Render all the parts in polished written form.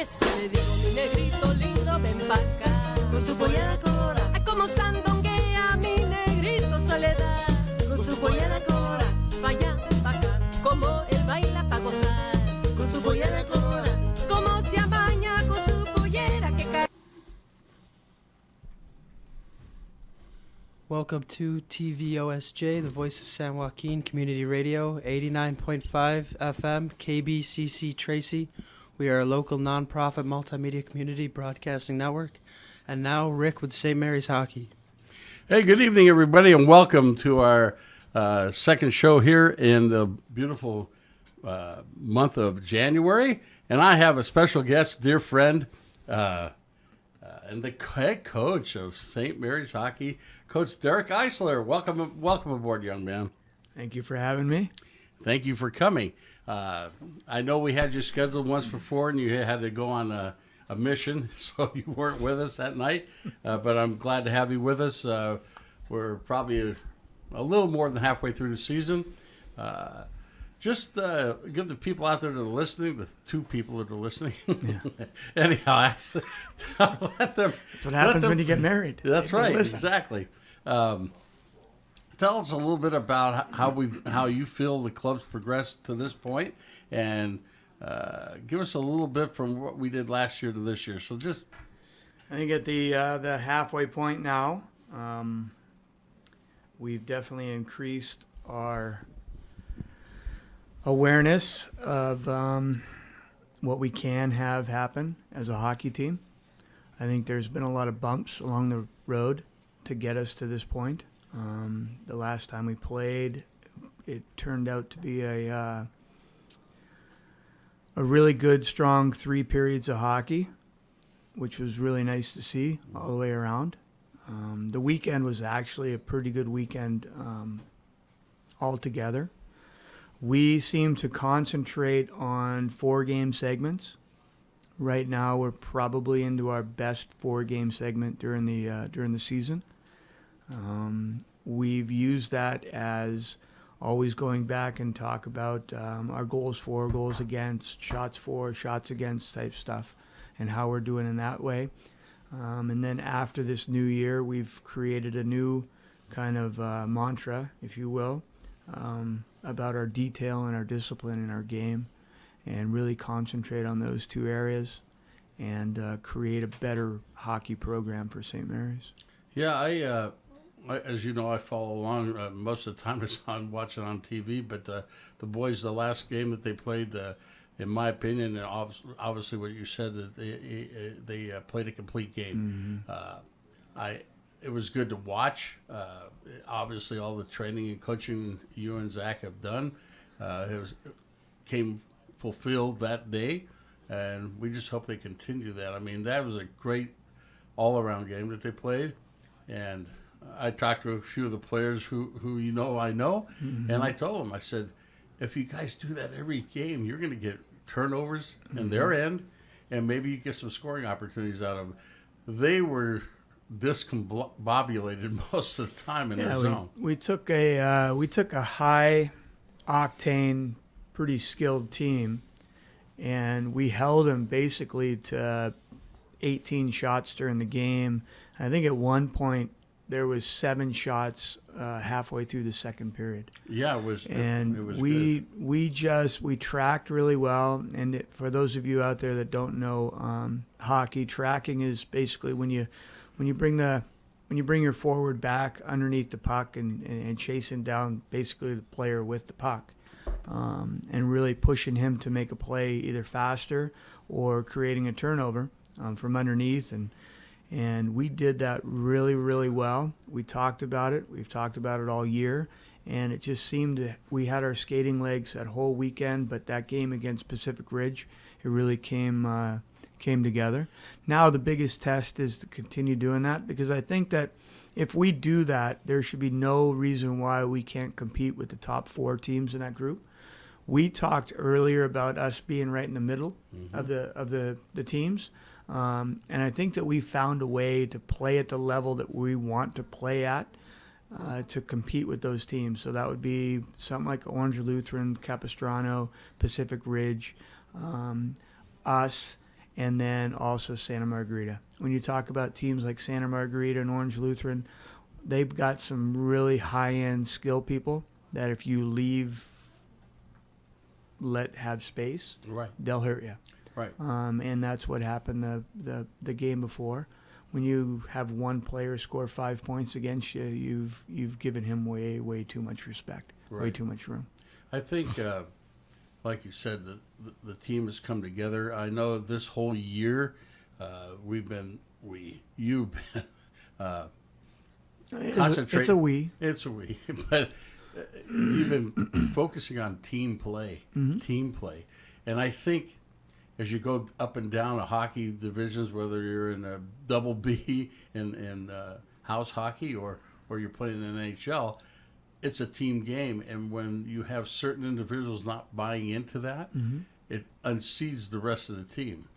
eso le digo, mi negrito lindo, ven pa' acá. Con su pollera colora, ay, como sandunguea mi negrito Soledad. Con su pollera colora, vaya pa' acá, como él baila pa' gozar. Con su pollera colora, como se amaña con su pollera que cae. Welcome to TVOSJ, the voice of San Joaquin Community Radio, 89.5 FM, KBCC Tracy. We are a local nonprofit multimedia community broadcasting network. And now Rick with St. Mary's Hockey. Hey, good evening, everybody, and welcome to our second show here in the beautiful month of January. And I have a special guest, dear friend, and the head coach of St. Mary's Hockey, Coach Derek Eisler. Welcome aboard, young man. Thank you for having me. Thank you for coming. I know we had you scheduled once before, and you had to go on a mission, so you weren't with us that night. But I'm glad to have you with us. We're probably a little more than halfway through the season. Just give the people out there that are listening, the two people that are listening. Yeah. Anyhow, let them. That's what happens when you get married. That's right, exactly. Tell us a little bit about how you feel the club's progressed to this point, and give us a little bit from what we did last year to this year. So just, I think at the halfway point now, we've definitely increased our awareness of what we can have happen as a hockey team. I think there's been a lot of bumps along the road to get us to this point. The last time we played, it turned out to be a really good, strong 3 periods of hockey, which was really nice to see all the way around. The weekend was actually a pretty good weekend altogether. We seem to concentrate on 4-game segments. Right now, we're probably into our best 4-game segment during the season. We've used that as always going back and talk about our goals for, goals against, shots for, shots against type stuff, and how we're doing in that way. And then after this new year, we've created a new kind of mantra, if you will, about our detail and our discipline in our game, and really concentrate on those 2 areas and create a better hockey program for St. Mary's. Yeah, I as you know, I follow along. Most of the time it's watching on TV, but the boys, the last game that they played, in my opinion, and obviously what you said, that they played a complete game. Mm-hmm. It was good to watch. Obviously, all the training and coaching you and Zach have done came fulfilled that day, and we just hope they continue that. I mean, that was a great all-around game that they played, and I talked to a few of the players who I know, mm-hmm. and I told them, I said, if you guys do that every game, you're going to get turnovers mm-hmm. in their end, and maybe you get some scoring opportunities out of them. They were discombobulated most of the time in their zone. We took a high octane, pretty skilled team, and we held them basically to 18 shots during the game. I think at one point there was 7 shots halfway through the second period. Yeah, it was. And it was we tracked really well. And for those of you out there that don't know hockey, tracking is basically when you bring your forward back underneath the puck and chasing down basically the player with the puck, and really pushing him to make a play either faster or creating a turnover from underneath. And we did that really, really well. We talked about it. We've talked about it all year. And it just seemed we had our skating legs that whole weekend, but that game against Pacific Ridge, it really came together. Now the biggest test is to continue doing that, because I think that if we do that, there should be no reason why we can't compete with the top 4 teams in that group. We talked earlier about us being right in the middle mm-hmm. of the teams. And I think that we found a way to play at the level that we want to play at to compete with those teams. So that would be something like Orange Lutheran, Capistrano, Pacific Ridge, us, and then also Santa Margarita. When you talk about teams like Santa Margarita and Orange Lutheran, they've got some really high-end skill people that if you have space, Right. they'll hurt you. Right. And that's what happened the game before. When you have one player score 5 points against you, you've given him way too much respect, way Right. too much room. I think, like you said, the team has come together. I know this whole year you've been concentrating. It's a we. It's a we, but you've been focusing on team play, and I think as you go up and down the hockey divisions, whether you're in a double B in house hockey or you're playing in NHL, it's a team game, and when you have certain individuals not buying into that, it unseats the rest of the team.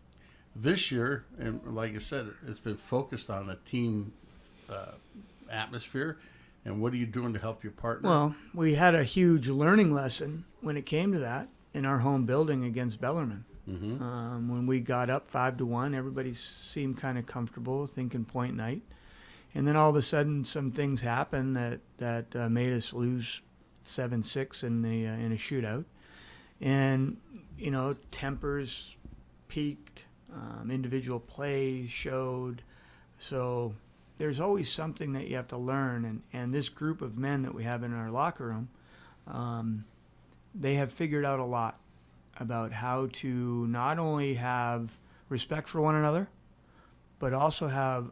This year, and like I said, it's been focused on a team atmosphere. And what are you doing to help your partner? Well, we had a huge learning lesson when it came to that in our home building against Bellarmine. When we got up 5-1, everybody seemed kind of comfortable thinking point night. And then all of a sudden, some things happened that made us lose 7-6 in a shootout. And, tempers peaked, individual play showed. So there's always something that you have to learn. And this group of men that we have in our locker room, they have figured out a lot about how to not only have respect for one another, but also have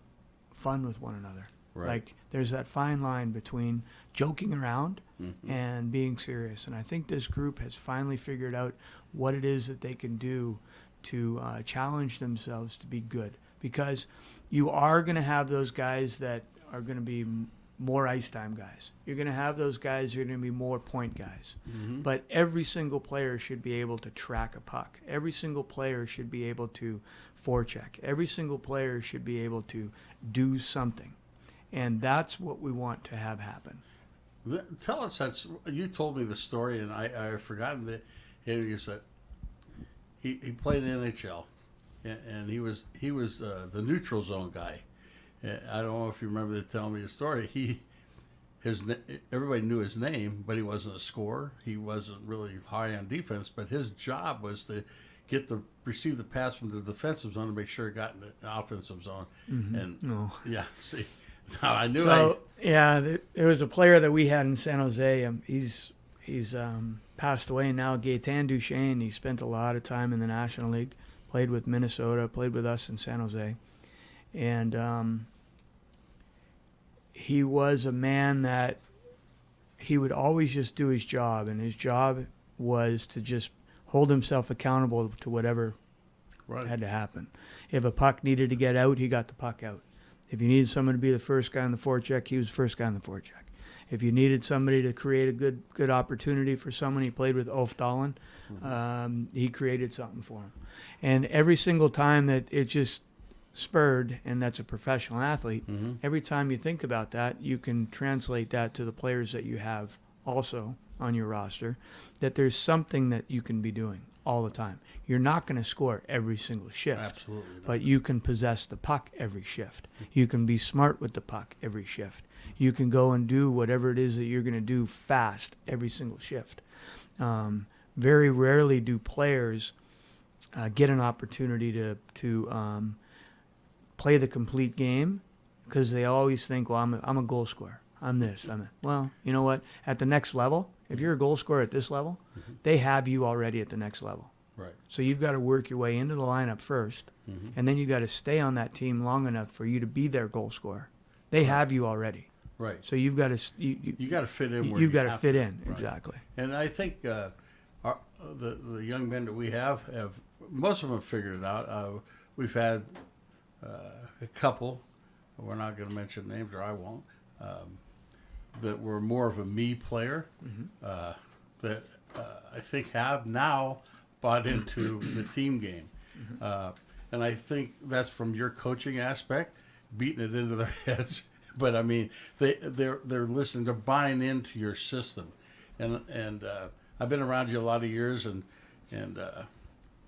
fun with one another. Right. Like there's that fine line between joking around and being serious. And I think this group has finally figured out what it is that they can do to challenge themselves to be good. Because you are going to have those guys that are going to be more ice time guys. You're going to have those guys who are going to be more point guys. But every single player should be able to track a puck. Every single player should be able to forecheck. Every single player should be able to do something. And that's what we want to have happen. Tell us, you told me the story, and I have forgotten that. You said he played in NHL, and he was the neutral zone guy. I don't know if you remember telling me the story. Everybody knew his name, but he wasn't a scorer. He wasn't really high on defense, but his job was to receive the pass from the defensive zone to make sure it got in the offensive zone. And yeah, see, now I knew. There was a player that we had in San Jose. He's passed away now. Gaetan Duchesne. He spent a lot of time in the National League. Played with Minnesota. Played with us in San Jose. And he was a man that he would always just do his job, and his job was to just hold himself accountable to whatever had to happen. If a puck needed to get out, he got the puck out. If you needed someone to be the first guy on the forecheck, he was the first guy on the forecheck. If you needed somebody to create a good opportunity for someone, he played with Ulf Dahlin. He created something for him. And every single time that it just spurred, and that's a professional athlete, every time you think about that, you can translate that to the players that you have also on your roster, that there's something that you can be doing all the time. You're not going to score every single shift. Absolutely not. But you can possess the puck every shift. You can be smart with the puck every shift. You can go and do whatever it is that you're going to do fast every single shift. Very rarely do players get an opportunity to play the complete game, because they always think, well, I'm a goal scorer. I'm this. Well, you know what? At the next level, if you're a goal scorer at this level, they have you already at the next level. Right. So you've got to work your way into the lineup first, and then you got to stay on that team long enough for you to be their goal scorer. They have you already. Right. So you've got to you got to fit in. Where you've got to have fit to. in. Right. Exactly. And I think the young men that we have most of them have figured it out. We've had a couple. We're not going to mention names, or I won't. That were more of a me player. That I think have now bought into the team game. And I think that's from your coaching aspect, beating it into their heads. But I mean, they're listening, they're buying into your system. And I've been around you a lot of years, and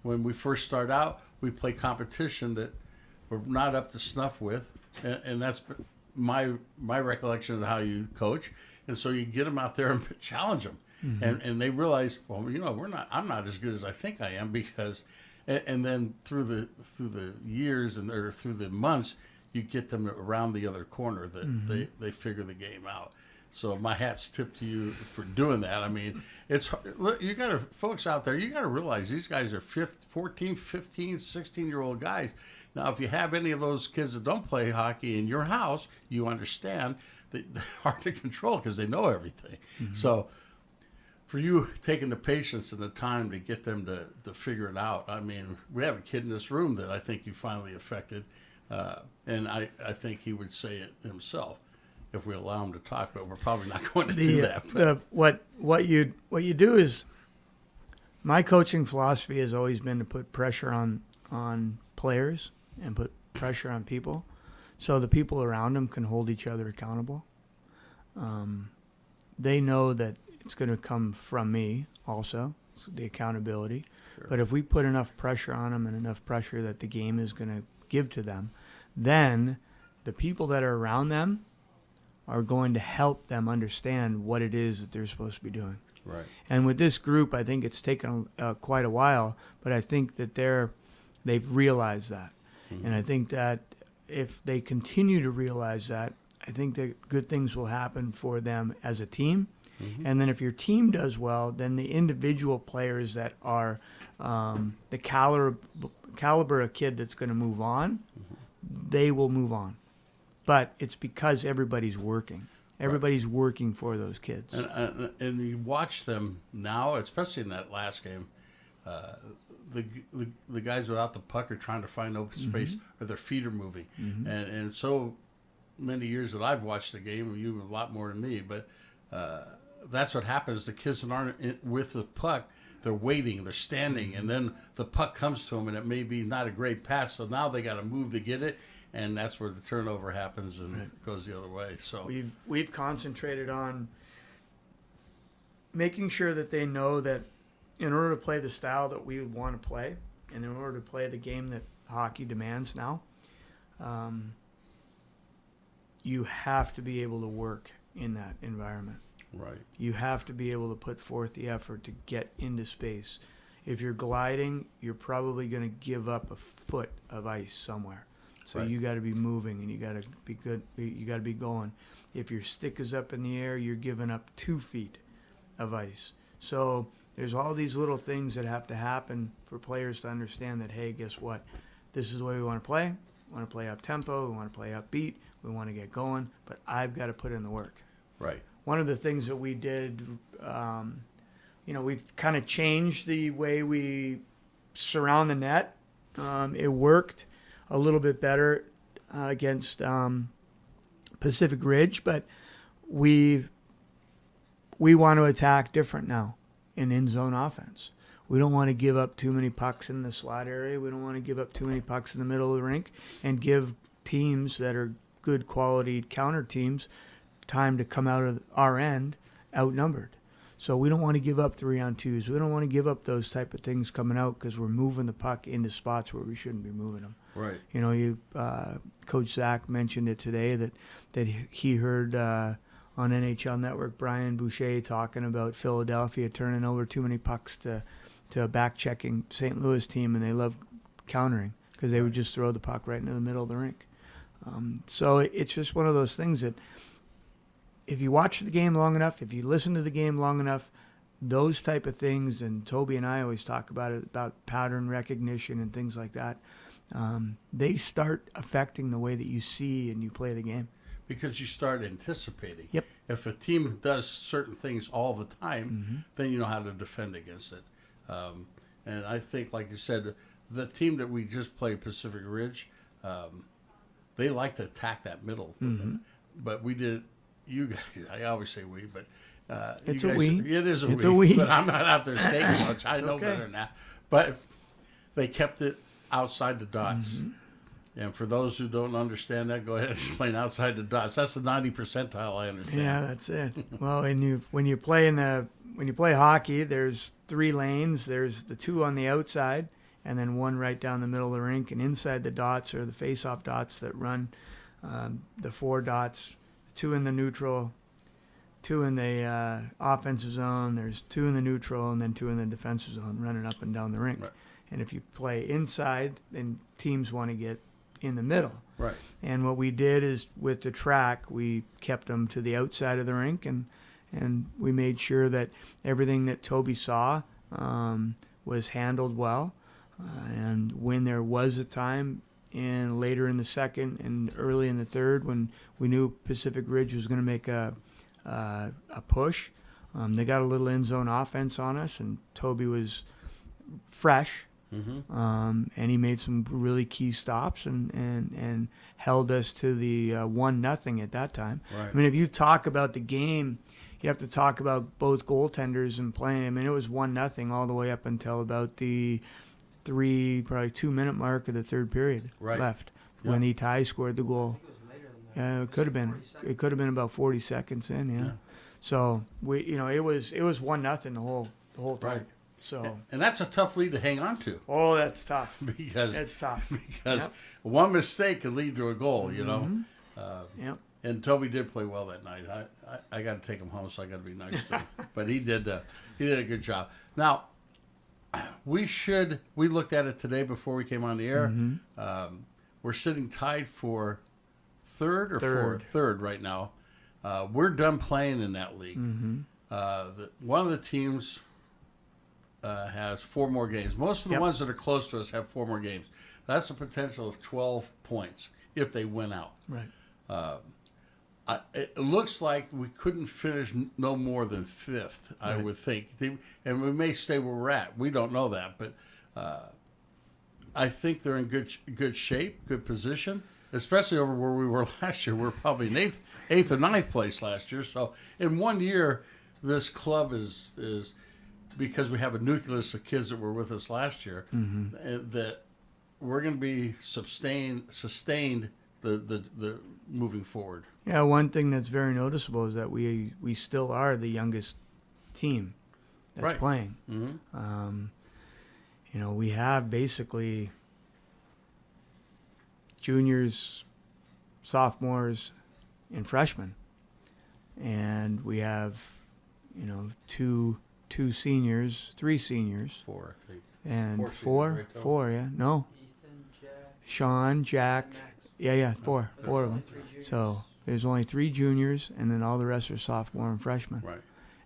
when we first start out, we play competition that we're not up to snuff with, and that's my recollection of how you coach. And so you get them out there and challenge them, and they realize, well, I'm not as good as I think I am, because, and then through the years or through the months, you get them around the other corner that they figure the game out. So my hat's tipped to you for doing that. I mean, look, folks out there, you got to realize these guys are 14, 15, 16-year-old guys. Now, if you have any of those kids that don't play hockey in your house, you understand that they're hard to control because they know everything. So for you taking the patience and the time to get them to figure it out, I mean, we have a kid in this room that I think you finally affected, and I think he would say it himself if we allow him to talk, but we're probably not going to do that. What you do is, my coaching philosophy has always been to put pressure on players and put pressure on people, so the people around them can hold each other accountable. They know that it's going to come from me also, it's the accountability. Sure. But if we put enough pressure on them and enough pressure that the game is going to give to them, then the people that are around them are going to help them understand what it is that they're supposed to be doing. Right. And with this group, I think it's taken quite a while, but I think that they've realized that. And I think that if they continue to realize that, I think that good things will happen for them as a team. And then if your team does well, then the individual players that are the caliber of kid that's going to move on, they will move on. But it's because everybody's working. Everybody's working for those kids. And you watch them now, especially in that last game, the guys without the puck are trying to find open space, or their feet are moving. And so many years that I've watched the game, you a lot more than me, but that's what happens. The kids that aren't with the puck, they're waiting, they're standing, and then the puck comes to them, and it may be not a great pass, so now they got to move to get it. And that's where the turnover happens, and it goes the other way. So we've concentrated on making sure that they know that in order to play the style that we want to play, and in order to play the game that hockey demands now, you have to be able to work in that environment. Right. You have to be able to put forth the effort to get into space. If you're gliding, you're probably going to give up a foot of ice somewhere. So you got to be moving, and you got to be good. You got to be going. If your stick is up in the air, you're giving up 2 feet of ice. So there's all these little things that have to happen for players to understand that, hey, guess what? This is the way we want to play. We want to play up tempo. We want to play upbeat. We want to get going. But I've got to put in the work. Right. One of the things that we did, we've kind of changed the way we surround the net. It worked a little bit better against Pacific Ridge, but we want to attack different now in in-zone offense. We don't want to give up too many pucks in the slot area. We don't want to give up too many pucks in the middle of the rink, and give teams that are good quality counter teams time to come out of our end outnumbered. So we don't want to give up 3-on-2s. We don't want to give up those type of things coming out, because we're moving the puck into spots where we shouldn't be moving them. Right. Coach Zach mentioned it today that he heard on NHL Network Brian Boucher talking about Philadelphia turning over too many pucks to a back-checking St. Louis team, and they love countering because they would just throw the puck right into the middle of the rink. So it's just one of those things that if you watch the game long enough, if you listen to the game long enough, those type of things, and Toby and I always talk about it, about pattern recognition and things like that, they start affecting the way that you see and you play the game. Because you start anticipating. Yep. If a team does certain things all the time, then you know how to defend against it. And I think, like you said, the team that we just played, Pacific Ridge, they like to attack that middle. But we did. You guys, I always say we, but it's you guys, a we. It is it's a a we. we. But I'm not out there stating much. I know okay. better than that. But they kept it outside the dots. And for those who don't understand that, go ahead and explain outside the dots. That's the 90 percentile. I understand. Yeah, that's it. Well, when you play hockey, there's 3 lanes. There's the 2 on the outside, and then one right down the middle of the rink. And inside the dots are the face-off dots that run the 4 dots, 2 in the neutral, 2 in the offensive zone. There's 2 in the neutral, and then 2 in the defensive zone running up and down the rink. Right. And if you play inside, then teams want to get in the middle. Right. And what we did is with the track, we kept them to the outside of the rink, and we made sure that everything that Toby saw was handled well. And when there was a time later in the second and early in the third when we knew Pacific Ridge was going to make a push, they got a little end zone offense on us, and Toby was fresh. Mm-hmm. And he made some really key stops and held us to the 1-0 at that time. Right. I mean, if you talk about the game, you have to talk about both goaltenders and playing. I mean, it was 1-0 all the way up until about the probably 2-minute mark of the third period left when Itai scored the goal. Yeah, it could have been. It could have been about 40 seconds in. Yeah. So it was 1-0 the whole time. Right. So, and that's a tough lead to hang on to. Oh, that's tough. Because it's tough. Because one mistake could lead to a goal, you know. Yep. And Toby did play well that night. I got to take him home, so I got to be nice to him. But he did a good job. Now, we looked at it today before we came on the air. We're sitting tied for third or fourth? Third right now. We're done playing in that league. One of the teams has 4 more games. Most of the ones that are close to us have 4 more games. That's a potential of 12 points if they win out. Right. It looks like we couldn't finish no more than 5th, I would think. And we may stay where we're at. We don't know that. But I think they're in good shape, good position, especially over where we were last year. We're probably in 8th or 9th place last year. So in 1 year, this club is because we have a nucleus of kids that were with us last year, that we're going to be sustained the moving forward. Yeah, one thing that's very noticeable is that we still are the youngest team that's playing. We have basically juniors, sophomores, and freshmen, and we have two seniors, 3 seniors. 4, I think. And 4, four, yeah. No. Ethan, Jack, Sean, Jack. Yeah, 4 of them. 3 juniors. So there's only 3 juniors, and then all the rest are sophomore and freshmen. Right.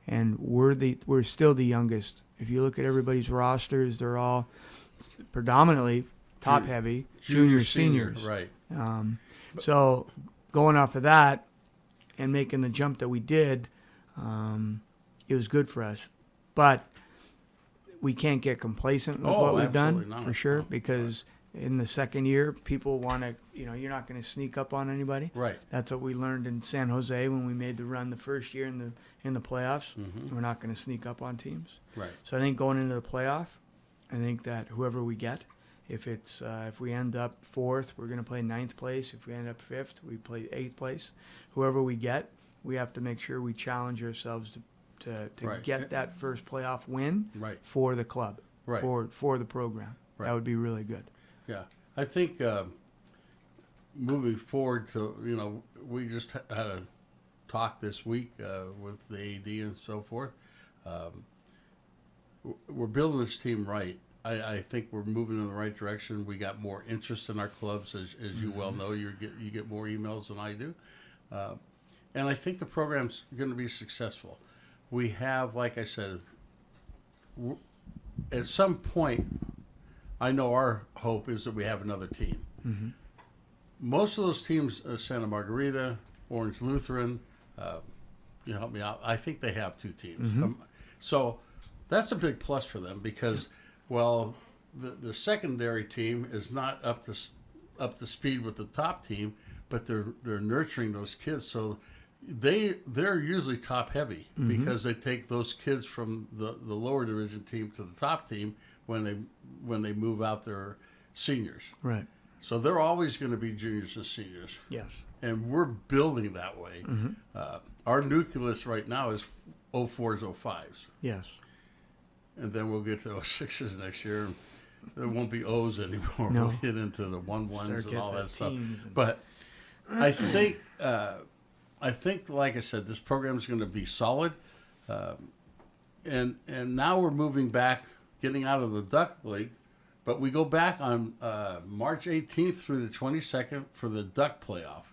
And we're still the youngest. If you look at everybody's rosters, they're all predominantly top-heavy, juniors, seniors. Right. So going off of that and making the jump that we did, it was good for us. But we can't get complacent with what we've done, not. for sure, because in the second year, people want to, you're not going to sneak up on anybody. Right. That's what we learned in San Jose when we made the run the first year in the playoffs. We're not going to sneak up on teams. Right. So I think going into the playoff, I think that whoever we get, if we end up 4th, we're going to play 9th place. If we end up 5th, we play 8th place. Whoever we get, we have to make sure we challenge ourselves to get that first playoff win for the club, for the program. That would be really good. Yeah, I think moving forward to, we just had a talk this week with the AD and so forth. We're building this team right. I think we're moving in the right direction. We got more interest in our clubs, as you well know. You get more emails than I do. And I think the program's going to be successful. We have, like I said, at some point, I know our hope is that we have another team. Most of those teams, Santa Margarita, Orange Lutheran, you help me out, I think they have 2 teams. So that's a big plus for them because, well, the secondary team is not up to speed with the top team, but they're nurturing those kids. So they're usually top heavy because they take those kids from the lower division team to the top team when they move out their seniors. Right. So they're always going to be juniors and seniors. Yes. And we're building that way. Our nucleus right now is 04s, 05s. Yes. And then we'll get to 06s next year. there won't be O's anymore. No. We'll get into the 1-1s and all that stuff. And But I think, like I said, this program is going to be solid. And now we're moving back, getting out of the Duck League. But we go back on March 18th through the 22nd for the Duck Playoff.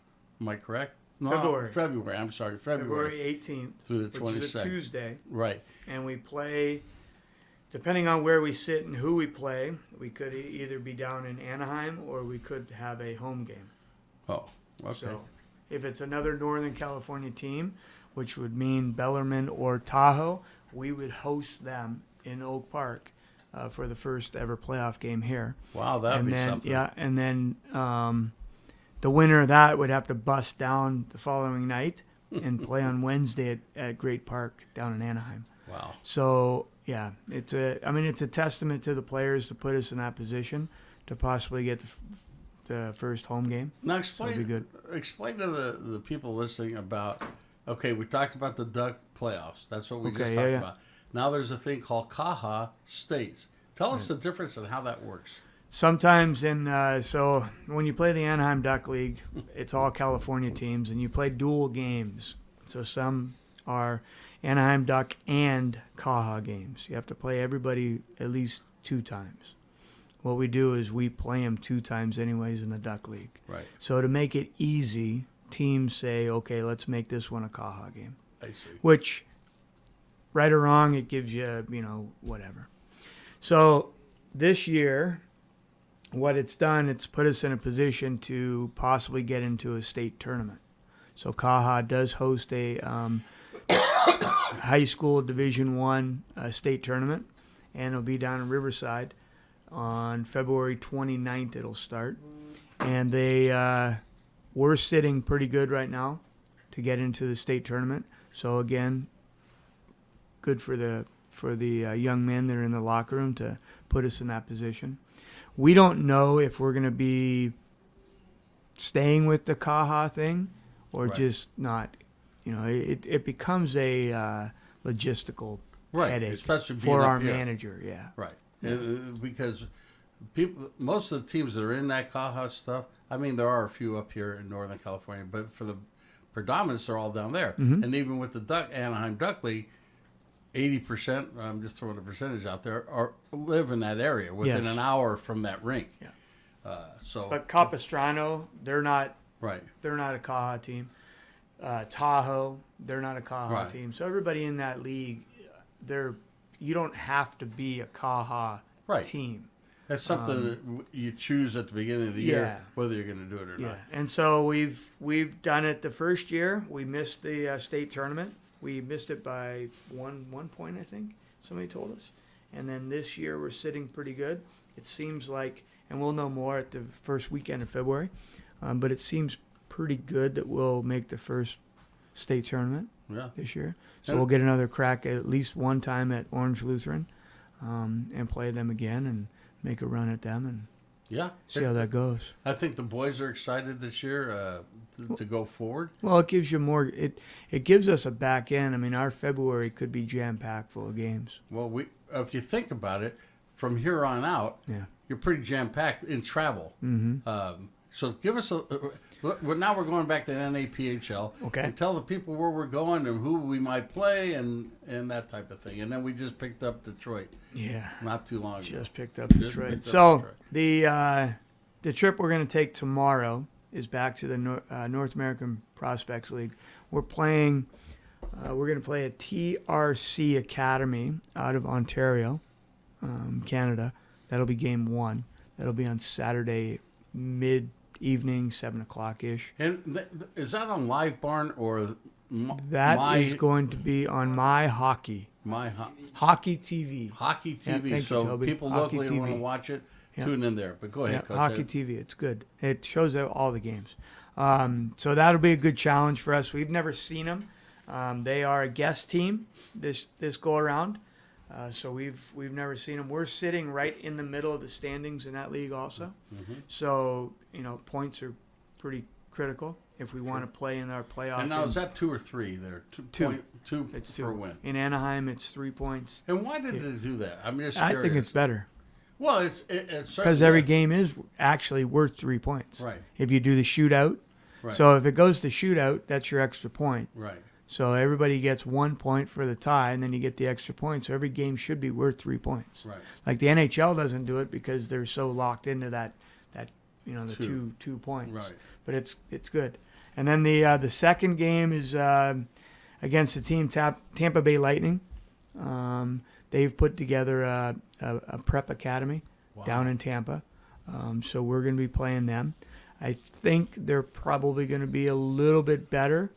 Am I correct? No, February. I'm sorry, February 18th through the 22nd. Which is a Tuesday. Right. And we play, depending on where we sit and who we play, we could either be down in Anaheim or we could have a home game. Oh, okay. So if it's another Northern California team, which would mean Bellarmine or Tahoe, we would host them in Oak Park for the first ever playoff game here. Wow, that'd be something. Yeah, and then the winner of that would have to bust down the following night and play on Wednesday at Great Park down in Anaheim. Wow. So yeah, it's a testament to the players to put us in that position to possibly get the first home game. Now It'll be good. explain to the people listening about. Okay, we talked about the Duck playoffs. That's what we just talked about. Now there's a thing called Caja States. Tell us the difference and how that works. Sometimes so when you play the Anaheim Duck League, it's all California teams, and you play dual games. So some are Anaheim Duck and Caja games. You have to play everybody at least 2 times. What we do is we play them 2 times anyways in the Duck League. Right. So to make it easy, teams say, okay, let's make this one a Caja game. I see. Which, right or wrong, it gives you, whatever. So this year, what it's done, it's put us in a position to possibly get into a state tournament. So Caja does host a high school Division I state tournament, and it'll be down in Riverside on February 29th. It'll start, and we're sitting pretty good right now to get into the state tournament. So again, good for the young men that are in the locker room to put us in that position. We don't know if we're going to be staying with the Caja thing or just not. It becomes a logistical headache especially for our here. manager. Yeah. Right. Because most of the teams that are in that Caja stuff, I mean, there are a few up here in Northern California, but for the predominance, they're all down there. Mm-hmm. And even with the Anaheim Duck League, 80%, I'm just throwing a percentage out there, live in that area within an hour from that rink. Yeah. But Capistrano, they're not right. They're not a Caja team. Tahoe, they're not a Caja team. So everybody in that league, you don't have to be a Caja team. That's something that you choose at the beginning of the year, whether you're going to do it or not. And so we've done it the first year. We missed the state tournament. We missed it by one point, I think. Somebody told us. And then this year we're sitting pretty good. It seems like, and we'll know more at the first weekend of February, but it seems pretty good that we'll make the first state tournament this year. So we'll get another crack at least one time at Orange Lutheran and play them again and make a run at them and see how that goes. I think the boys are excited this year to go forward. Well, it gives you more. It gives us a back end. I mean, our February could be jam-packed full of games. Well, if you think about it, from here on out, you're pretty jam-packed in travel. Mm-hmm. So give us now we're going back to NAPHL. Okay. And tell the people where we're going and who we might play and that type of thing. And then we just picked up Detroit. Yeah. Not too long ago. Just picked up Detroit. The trip we're going to take tomorrow is back to the North American Prospects League. We're playing. We're going to play at TRC Academy out of Ontario, Canada. That'll be game 1. That'll be on Saturday mid-evening, 7 o'clock ish. And is that on Live Barn or? That is going to be on My Hockey. Hockey TV. Hockey TV. So people locally want to watch it. Tune in there. But go ahead, Coach. Hockey TV. It's good. It shows all the games. So that'll be a good challenge for us. We've never seen them. They are a guest team this go around. So we've never seen them. We're sitting right in the middle of the standings in that league also. Mm-hmm. So points are pretty critical if we want to play in our playoff. And now is that 2 or 3 there? Two. It's for 2. a win. In Anaheim, it's 3 points. And why did they do that? I'm just curious. I think it's better. Well, it's because every game is actually worth 3 points. Right. If you do the shootout. Right. So if it goes to shootout, that's your extra point. Right. So everybody gets 1 point for the tie, and then you get the extra point. So every game should be worth 3 points. Right. Like the NHL doesn't do it because they're so locked into that the two points. Right. But it's good. And then the second game is against the team Tampa Bay Lightning. They've put together a prep academy down in Tampa. So we're going to be playing them. I think they're probably going to be a little bit better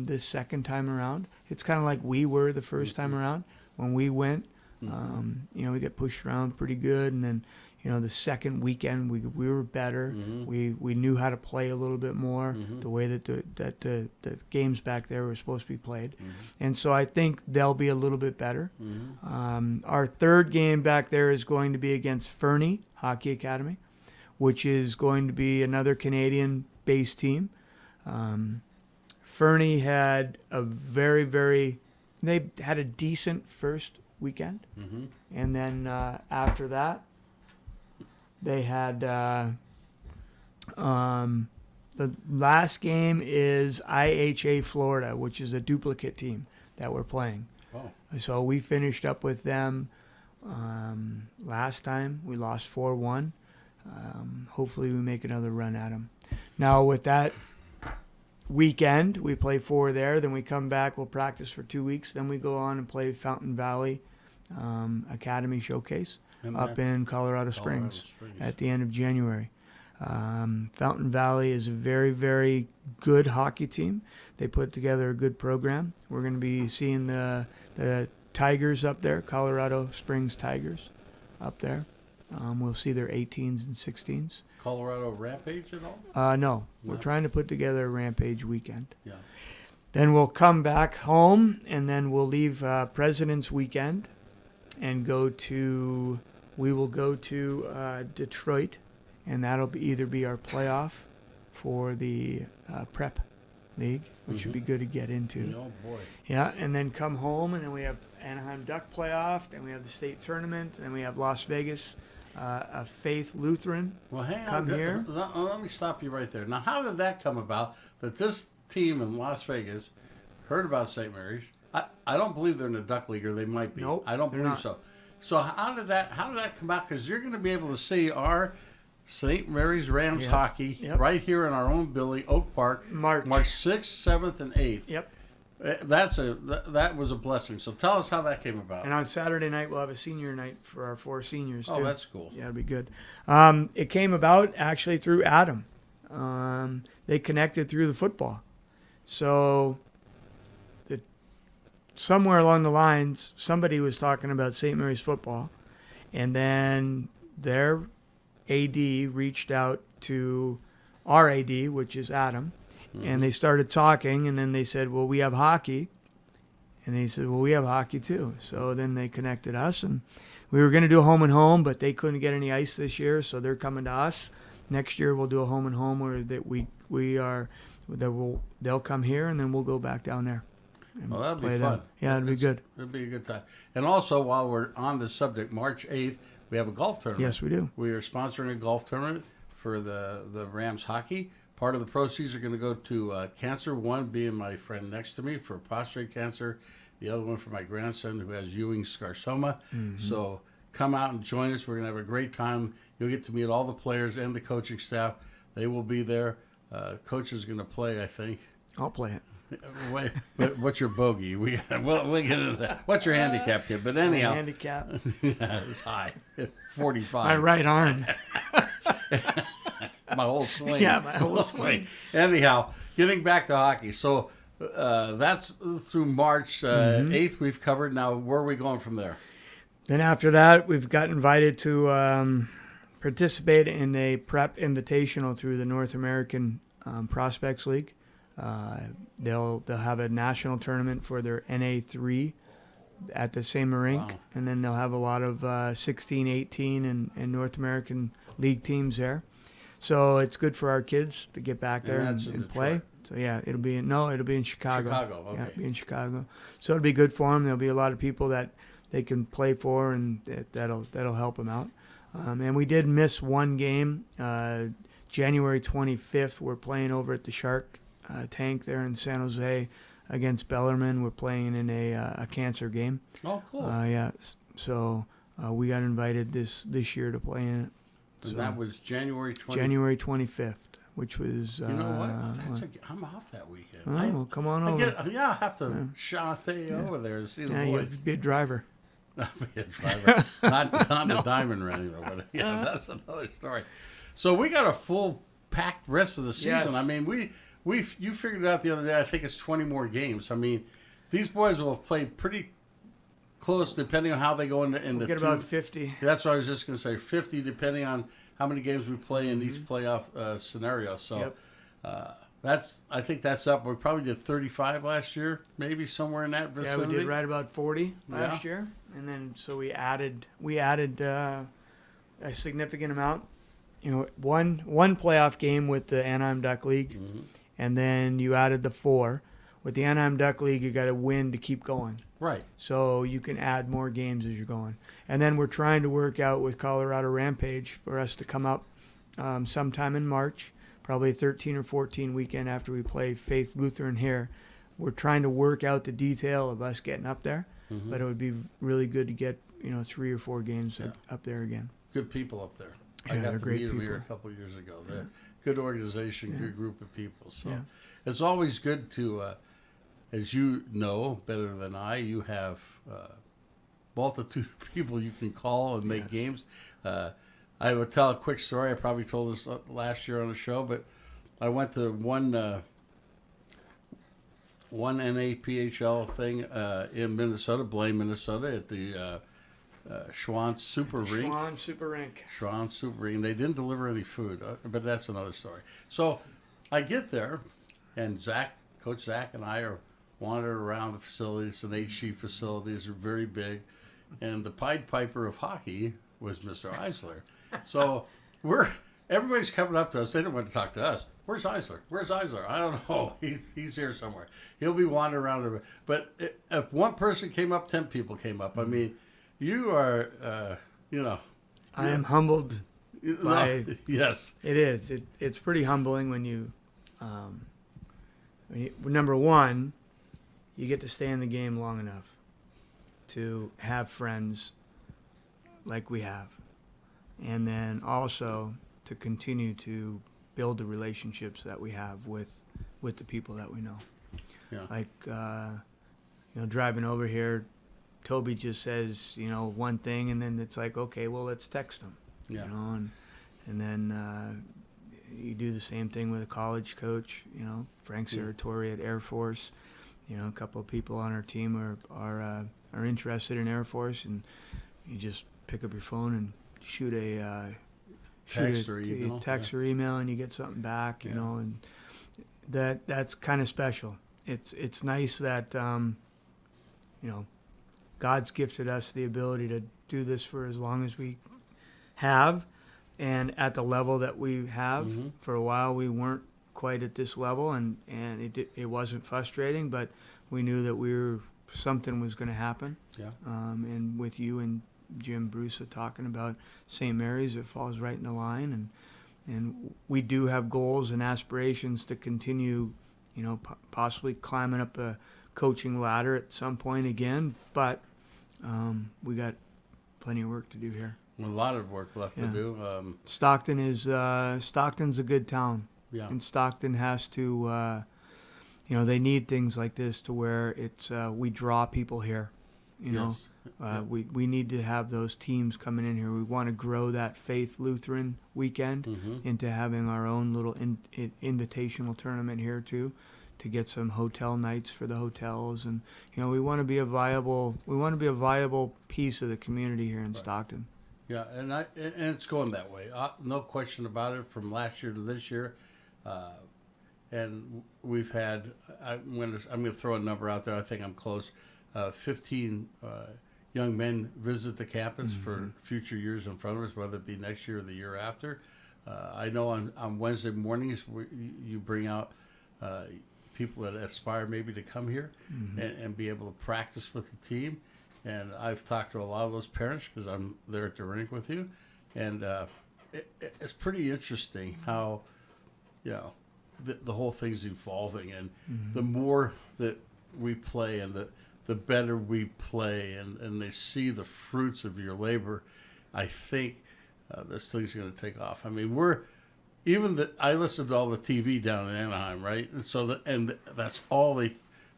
this second time around. It's kind of like we were the first time around when we went. We get pushed around pretty good, and then the second weekend we were better. We knew how to play a little bit more the way that the games back there were supposed to be played, and so I think they'll be a little bit better. Our third game back there is going to be against Fernie Hockey Academy, which is going to be another Canadian-based team. Fernie had they had a decent first weekend, and then after that, they had the last game is IHA Florida, which is a duplicate team that we're playing. Oh. So we finished up with them last time. We lost 4-1. Hopefully we make another run at them. Now with that weekend, we play 4 there. Then we come back. We'll practice for 2 weeks. Then we go on and play Fountain Valley Academy Showcase up in Colorado Springs at the end of January. Fountain Valley is a very, very good hockey team. They put together a good program. We're going to be seeing the Tigers up there, Colorado Springs Tigers up there. We'll see their 18s and 16s. Colorado Rampage at all? No. We're trying to put together a Rampage weekend. Yeah. Then we'll come back home, and then we'll leave President's Weekend and we will go to Detroit, and that'll either be our playoff for the prep league, which would be good to get into. Oh, boy. Yeah, and then come home, and then we have Anaheim Duck playoff, then we have the state tournament, and then we have Las Vegas, a Faith Lutheran. Well, hang on. Come here. Let me stop you right there. Now, how did that come about that this team in Las Vegas heard about St. Mary's? I don't believe they're in the Duck League, or they might be. Nope, I don't they're believe not. so. So how did that come out? Because you're going to be able to see our St. Mary's Rams hockey right here in our own building, Oak Park, March 6th, 7th, and 8th. Yep. That was a blessing. So tell us how that came about. And on Saturday night, we'll have a senior night for our 4 seniors, too. Oh, that's cool. Yeah, it'll be good. It came about actually through Adam. They connected through the football. So somewhere along the lines, somebody was talking about St. Mary's football, and then their AD reached out to our AD, which is Adam, and they started talking, and then they said, well, we have hockey. And they said, well, we have hockey too. So then they connected us, and we were going to do a home and home, but they couldn't get any ice this year, so they're coming to us. Next year we'll do a home and home where they'll come here, and then we'll go back down there. Well, that'll be fun. Yeah, it'll be good. It'll be a good time. And also, while we're on the subject, March 8th, we have a golf tournament. Yes, we do. We are sponsoring a golf tournament for the Rams hockey. Part of the proceeds are going to go to cancer, one being my friend next to me for prostate cancer, the other one for my grandson who has Ewing sarcoma. So come out and join us. We're going to have a great time. You'll get to meet all the players and the coaching staff. They will be there. Coach is going to play, I think. I'll play it. Wait, what's your bogey? We'll get into that. What's your handicap, kid? But anyhow, My handicap. Yeah, it's high, 45. My right arm. My whole swing. Yeah, my whole swing. Anyhow, getting back to hockey. So that's through March 8th we've covered. Now, where are we going from there? Then after that, we've got invited to participate in a prep invitational through the North American Prospects League. They'll have a national tournament for their NA3 at the same rink, and then they'll have a lot of 16, 18, and North American League teams there. So it's good for our kids to get back there and play. So yeah, it'll be in Chicago. Chicago, okay. Yeah, it'll be in Chicago. So it'll be good for them. There'll be a lot of people that they can play for, and that'll help them out. And we did miss one game. January 25th, we're playing over at the Shark Tank there in San Jose against Bellarmine. We're playing in a cancer game. Oh, cool. Yeah. So we got invited this year to play in it. And So that was January 20th. January 25th, which was. You know what? I'm off that weekend. Oh, well, come on over. I'll have to shantay over there and see the You boys. be a driver. I'll be a driver. not a diamond ring, though. But yeah, that's another story. So we got a full packed rest of the season. Yes. I mean, you figured it out the other day. I think it's 20 more games. I mean, these boys will have played pretty close, depending on how they go into We'll get about 50. That's what I was just going to say. 50, depending on how many games we play in each playoff scenario. So I think that's up. We probably did 35 last year, maybe somewhere in that vicinity. Yeah, we did right about 40 last year, and then so we added a significant amount. You know, one playoff game with the Anaheim Duck League, and then you added the 4. With the Anaheim Duck League, you got to win to keep going. Right. So you can add more games as you're going. And then we're trying to work out with Colorado Rampage for us to come up sometime in March, probably 13 or 14 weekend after we play Faith Lutheran here. We're trying to work out the detail of us getting up there, but it would be really good to get 3 or 4 games up there again. Good people up there. Yeah, I got they're to great meet them people. here a couple of years ago. They're good organization, good group of people. So Yeah. it's always good to, as you know better than I, you have multitude of people you can call and make games. I will tell a quick story. I probably told this last year on the show, but I went to one NAPHL thing in Minnesota, Blaine, Minnesota, at the Schwann Super Rink. Schwann Super Rink. Schwann Super Rink. They didn't deliver any food, but that's another story. So I get there, and Coach Zach and I are wandering around the facilities, and HC facilities are very big, and the Pied Piper of hockey was Mr. Eisler. So everybody's coming up to us. They don't want to talk to us. Where's Eisler? Where's Eisler? I don't know. He's here somewhere. He'll be wandering around. But if one person came up, 10 people came up. I mean, you are, I am humbled by. Yes. It is. It's pretty humbling when you, number one, you get to stay in the game long enough to have friends like we have, and then also to continue to build the relationships that we have with the people that we know. Yeah. Like, driving over here, Toby just says, one thing, and then it's like, okay, well, let's text him. Yeah. And then you do the same thing with a college coach. Frank Serratori at Air Force. A couple of people on our team are interested in Air Force, and you just pick up your phone and shoot a text or email, and you get something back. And that's kind of special. It's nice that God's gifted us the ability to do this for as long as we have, and at the level that we have. For a while, we weren't quite at this level, and it wasn't frustrating, but we knew that something was going to happen. Yeah. And with you and Jim Bruce talking about St. Mary's, it falls right in the line, and we do have goals and aspirations to continue, possibly climbing up a coaching ladder at some point again, but we got plenty of work to do here. A lot of work left to do. Stockton's a good town. Yeah. And Stockton has to, they need things like this to where it's we draw people here. Yes. We need to have those teams coming in here. We want to grow that Faith Lutheran weekend into having our own little invitational tournament here too, to get some hotel nights for the hotels, and we want to be a viable piece of the community here in Stockton. Yeah, and it's going that way. No question about it. From last year to this year, and we've had. I'm going to throw a number out there. I think I'm close. 15 young men visit the campus for future years in front of us, whether it be next year or the year after. I know on Wednesday mornings you bring out people that aspire maybe to come here and be able to practice with the team. And I've talked to a lot of those parents because I'm there at the rink with you. And it's pretty interesting how, the whole thing's evolving. And the more that we play and the better we play and they see the fruits of your labor, I think this thing's going to take off. I mean, I listened to all the TV down in Anaheim, right? And so that's all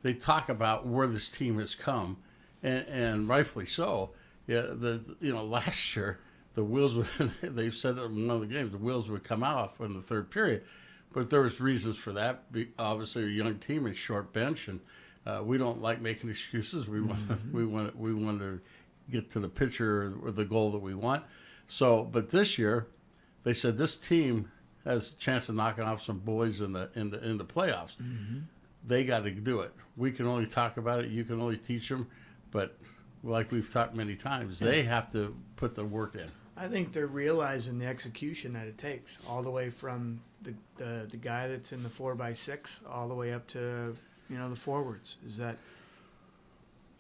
they talk about, where this team has come, and rightfully so. Yeah, last year the wheels would they said it in one of the games, the wheels would come off in the third period, but there was reasons for that. Obviously, a young team and short bench, and we don't like making excuses. We want to get to the picture or the goal that we want. So, but this year, they said this team has a chance of knocking off some boys in the playoffs. They got to do it. We can only talk about it. You can only teach them, but like we've talked many times, they have to put the work in. I think they're realizing the execution that it takes, all the way from the guy that's in the 4x6 all the way up to the forwards. Is that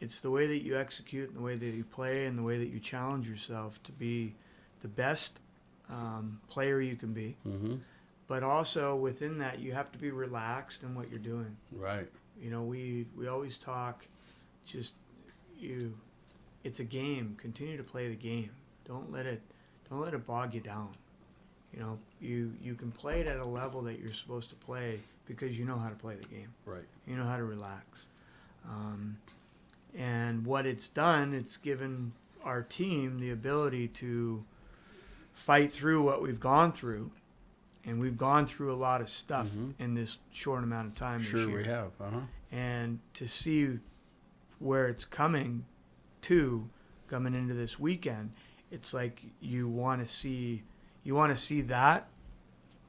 it's the way that you execute, and the way that you play, and the way that you challenge yourself to be the best player you can be. But also within that, you have to be relaxed in what you're doing. Right. We always talk, it's a game. Continue to play the game. Don't let it bog you down. You can play it at a level that you're supposed to play because you know how to play the game. Right. You know how to relax. And what it's done, it's given our team the ability to fight through what we've gone through. And we've gone through a lot of stuff in this short amount of time this year. Sure we have. And to see where it's coming into this weekend, it's like you want to see that,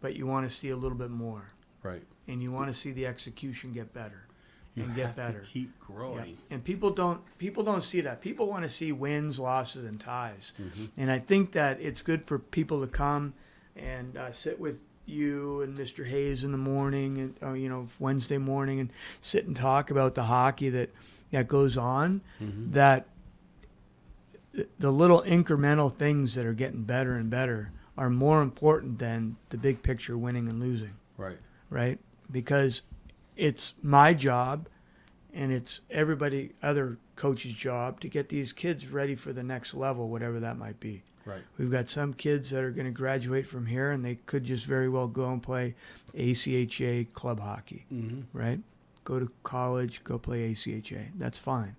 but you want to see a little bit more. Right. And you want to see the execution get better. You and have get better. To keep growing. Yeah. And people don't see that. People want to see wins, losses, and ties. And I think that it's good for people to come and sit with you and Mr. Hayes in the morning, and Wednesday morning, and sit and talk about the hockey that goes on. That the little incremental things that are getting better and better are more important than the big picture winning and losing. Right. Right? Because it's my job, and it's everybody other coach's job to get these kids ready for the next level, whatever that might be. Right. We've got some kids that are going to graduate from here, and they could just very well go and play ACHA club hockey, right? Go to college, go play ACHA. That's fine.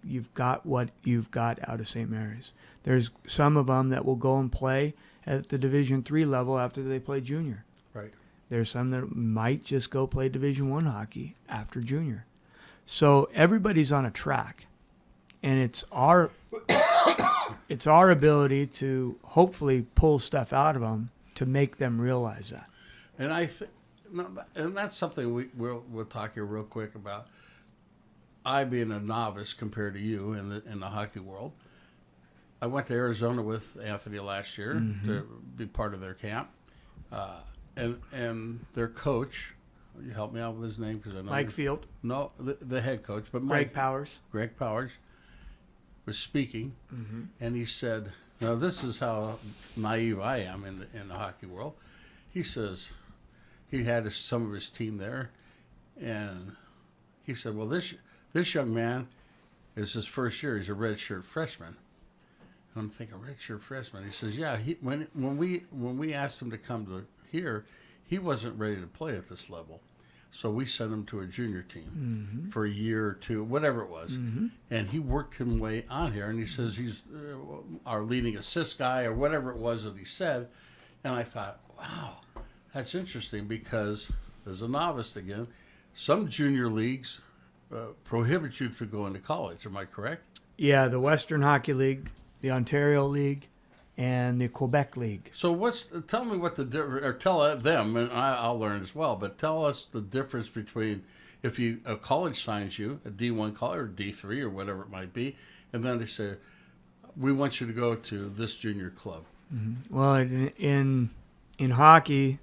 You've got what you've got out of St. Mary's. There's some of them that will go and play at the Division III level after they play junior. Right. There's some that might just go play Division I hockey after junior. So everybody's on a track, and it's our ability to hopefully pull stuff out of them to make them realize that. And and that's something we'll talk here real quick about. I being a novice compared to you in the hockey world, I went to Arizona with Anthony last year to be part of their camp, and their coach. You help me out with his name because I know Mike Field. No, the head coach, but Greg Powers. Greg Powers was speaking, and he said, "Now this is how naive I am in the hockey world." He says he had some of his team there, and he said, "Well, this young man is his first year. He's a redshirt freshman." And I'm thinking, redshirt freshman. He says, "Yeah. When we asked him to come to here, he wasn't ready to play at this level, so we sent him to a junior team for a year or two, whatever it was, and he worked his way on here. And he says he's our leading assist guy or whatever it was that he said." And I thought, wow, that's interesting because as a novice again, some junior leagues prohibit you from going to college. Am I correct? Yeah, the Western Hockey League, the Ontario League, and the Quebec League. So tell me what the difference, or tell them, and I'll learn as well, but tell us the difference between if a college signs you, a D1 college or D3 or whatever it might be, and then they say, we want you to go to this junior club. Well, in hockey,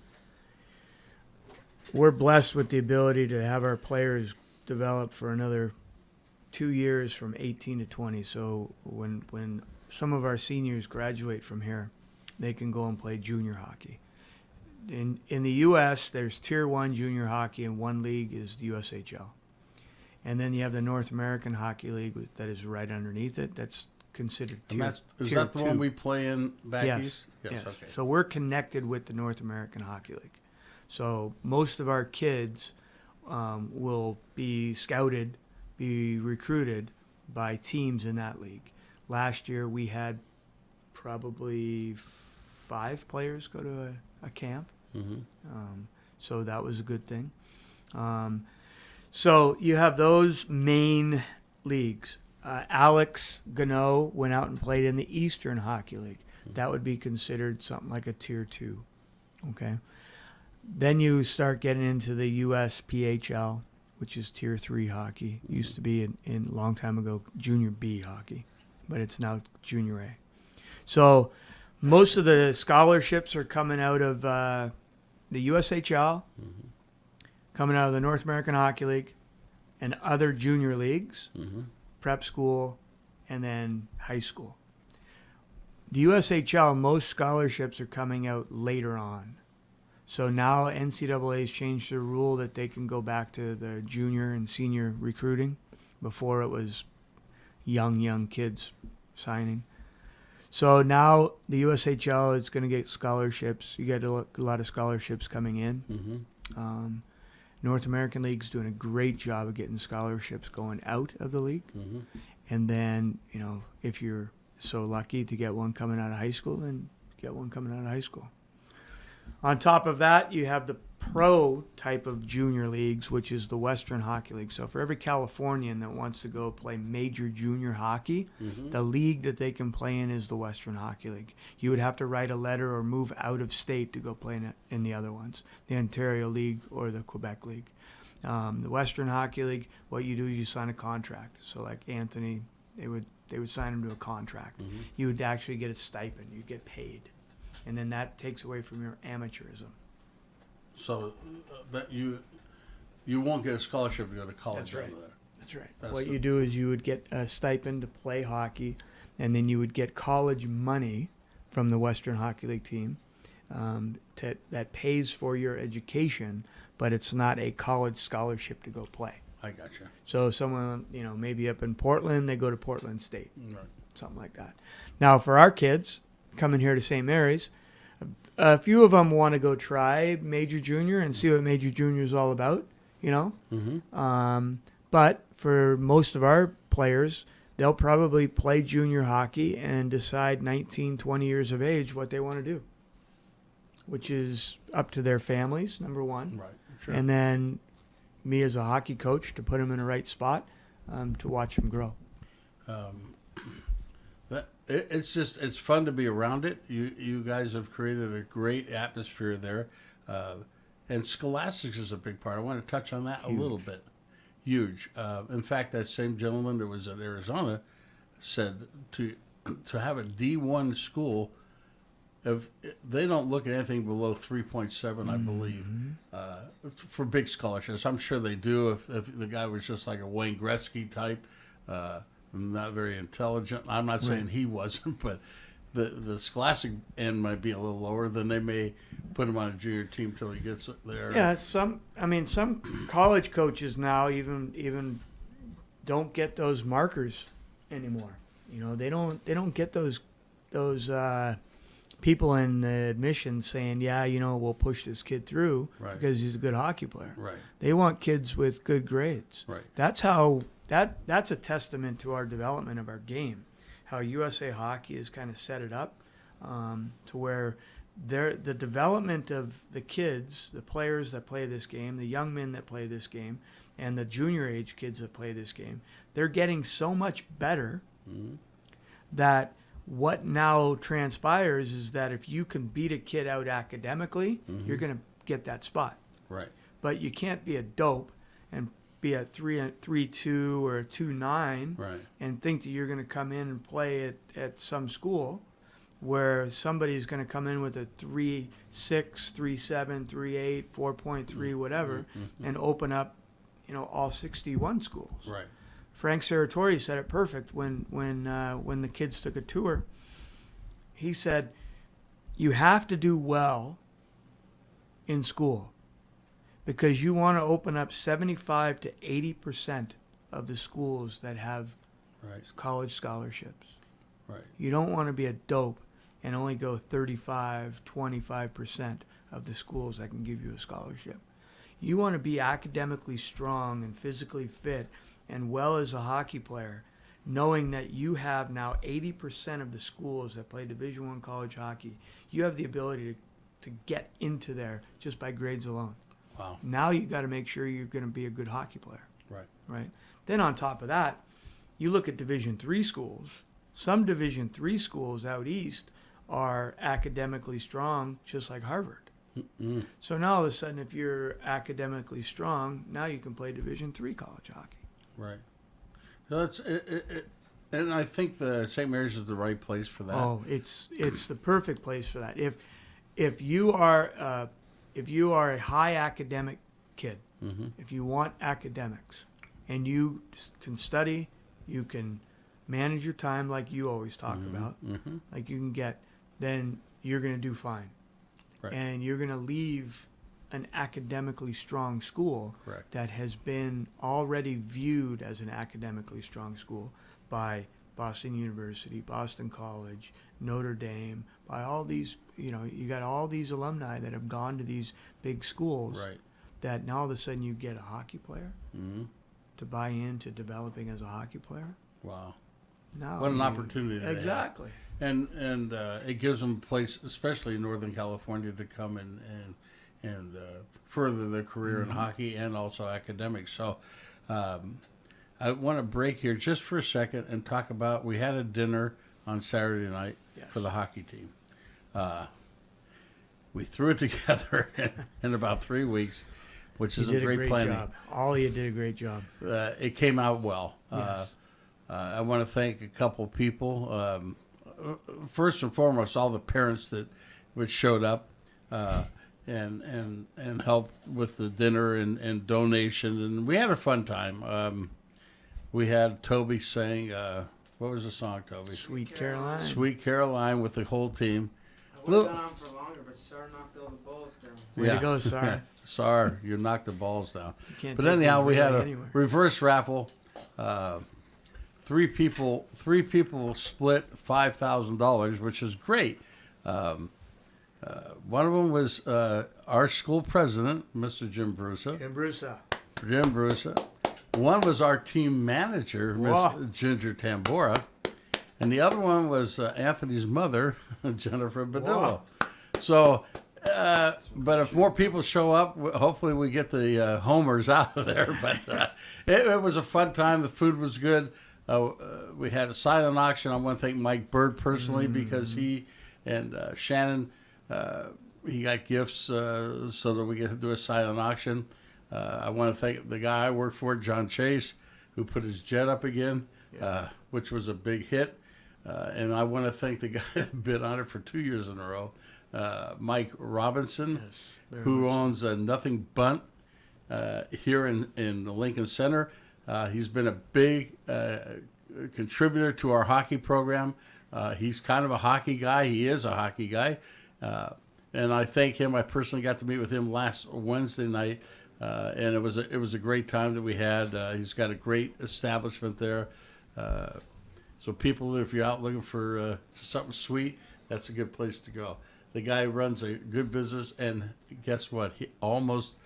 we're blessed with the ability to have our players develop for another 2 years from 18 to 20. So when some of our seniors graduate from here, they can go and play junior hockey. In the U.S., there's Tier 1 junior hockey, and one league is the USHL. And then you have the North American Hockey League that is right underneath it. That's considered Tier 2. Is that the one we play in back east? Yes. Okay. So we're connected with the North American Hockey League. So most of our kids will be scouted, be recruited by teams in that league. Last year we had probably 5 players go to a camp. Mm-hmm. So that was a good thing. So you have those main leagues. Alex Gano went out and played in the Eastern Hockey League. That would be considered something like a Tier 2. Okay. Then you start getting into the USPHL, which is Tier 3 hockey. It used to be in long time ago Junior B hockey, but it's now Junior A. So most of the scholarships are coming out of the USHL, coming out of the North American Hockey League, and other junior leagues, prep school, and then high school. The USHL, most scholarships are coming out later on. So now NCAA's changed the rule that they can go back to the junior and senior recruiting. Before it was young kids signing. So now the USHL is going to get scholarships. You get a lot of scholarships coming in. North American League's doing a great job of getting scholarships going out of the league. And then, if you're so lucky to get one coming out of high school, then get one coming out of high school. On top of that, you have the pro type of junior leagues, which is the Western Hockey League. So for every Californian that wants to go play major junior hockey, the league that they can play in is the Western Hockey League. You would have to write a letter or move out of state to go play in the other ones, the Ontario League or the Quebec League. The Western Hockey League, what you do, you sign a contract. So like Anthony, they would sign him to a contract. You would actually get a stipend. You'd get paid. And then that takes away from your amateurism. So that you won't get a scholarship to go to college over there. That's right. What you do is you would get a stipend to play hockey, and then you would get college money from the Western Hockey League team that pays for your education, but it's not a college scholarship to go play. I gotcha. So someone, maybe up in Portland, they go to Portland State, Right. something like that. Now for our kids coming here to St. Mary's, a few of them want to go try Major Junior and see what Major Junior is all about, But for most of our players, they'll probably play junior hockey and decide 19, 20 years of age what they want to do, which is up to their families, number one. Right. Sure. And then me as a hockey coach to put them in the right spot to watch them grow. It's fun to be around it. You guys have created a great atmosphere there, and scholastics is a big part. I want to touch on that a little bit. Huge. In fact, that same gentleman that was at Arizona said to have a D1 school, if they don't look at anything below 3.7, I believe, for big scholarships. I'm sure they do. If the guy was just like a Wayne Gretzky type. Not very intelligent. I'm not saying he wasn't, but the scholastic end might be a little lower. Then they may put him on a junior team till he gets there. Yeah, some college coaches now even don't get those markers anymore. They don't get those people in the admissions saying, we'll push this kid through because he's a good hockey player. Right. They want kids with good grades. Right. That's how. That's a testament to our development of our game, how USA Hockey has kind of set it up to where the development of the kids, the players that play this game, the young men that play this game, and the junior age kids that play this game, they're getting so much better that what now transpires is that if you can beat a kid out academically, you're going to get that spot. Right. But you can't be a dope and be a 3.2 or a 2.9 and think that you're going to come in and play at some school where somebody's going to come in with a 3.6, 3.7, 3.8, 4.3, whatever, and open up, all 61 schools. Right. Frank Serratori said it perfect when the kids took a tour. He said, you have to do well in school because you want to open up 75 to 80% of the schools that have college scholarships. Right. You don't want to be a dope and only go 35, 25% of the schools that can give you a scholarship. You want to be academically strong and physically fit and well as a hockey player, knowing that you have now 80% of the schools that play Division I college hockey. You have the ability to get into there just by grades alone. Wow. Now you got to make sure you're going to be a good hockey player. Right. Right. Then on top of that, you look at Division III schools. Some Division III schools out east are academically strong, just like Harvard. Mm-mm. So now all of a sudden, if you're academically strong, now you can play Division III college hockey. Right. So that's it, and I think the St. Mary's is the right place for that. Oh, it's the perfect place for that. If you are a high academic kid, Mm-hmm. if you want academics, and you can study, you can manage your time like you always talk about, Mm-hmm. like you can get, then you're going to do fine. Right. And you're going to leave an academically strong school Correct. that has been already viewed as an academically strong school by Boston University, Boston College, Notre Dame, by all these, you got all these alumni that have gone to these big schools. Right. That now all of a sudden you get a hockey player Mm-hmm. to buy into developing as a hockey player. Wow. Now What an opportunity they have. Exactly. And it gives them a place, especially in Northern California, to come and further their career in hockey and also academics. So I want to break here just for a second and talk about, we had a dinner on Saturday night for the hockey team. We threw it together in about 3 weeks, which is You did a great planning. job. All of you did a great job. It came out well. Yes. I want to thank a couple people. First and foremost, all the parents that showed up and helped with the dinner and donation, and we had a fun time. We had Toby sing. What was the song, Toby? Sweet Caroline. Sweet Caroline with the whole team. I would have gone on for longer, but Sar knocked all the balls down. Way to go, Sar. Sar, you knocked the balls down. You can't But take anyhow, these we had really a anywhere. reverse raffle. Three people split $5,000, which is great. One of them was our school president, Mr. Jim Brusa. Jim Brusa. One was our team manager, Miss Wow. Ginger Tambora. And the other one was Anthony's mother, Jennifer Badillo. So, but if more people show up, hopefully we get the homers out of there. But it was a fun time. The food was good. We had a silent auction. I want to thank Mike Bird personally because he and Shannon, he got gifts so that we get to do a silent auction. I want to thank the guy I work for, John Chase, who put his jet up again, which was a big hit. And I want to thank the guy that bid on it for 2 years in a row, Mike Robinson, who owns Nothing Bunt here in the Lincoln Center. He's been a big contributor to our hockey program. He's kind of a hockey guy. He is a hockey guy. And I thank him. I personally got to meet with him last Wednesday night. And it was a great time that we had. He's got a great establishment there. So people, if you're out looking for something sweet, that's a good place to go. The guy runs a good business, and guess what? Almost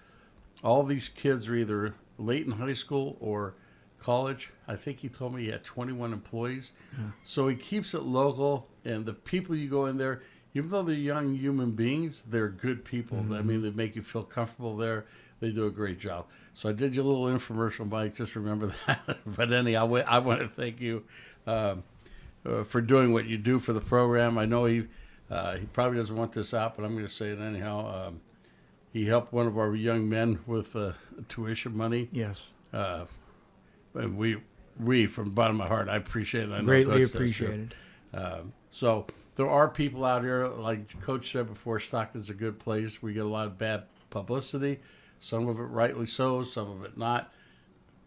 all these kids are either late in high school or college. I think he told me he had 21 employees. Yeah. So he keeps it local, and the people you go in there, even though they're young human beings, they're good people. Mm-hmm. I mean, they make you feel comfortable there. They do a great job. So I did you a little infomercial, Mike. Just remember that. But anyhow, I want to thank you for doing what you do for the program. I know he probably doesn't want this out, but I'm going to say it anyhow. He helped one of our young men with tuition money. Yes. And we, from the bottom of my heart, I appreciate it. I know Greatly Coach does, appreciated. So there are people out here, like Coach said before, Stockton's a good place. We get a lot of bad publicity, some of it rightly so, some of it not.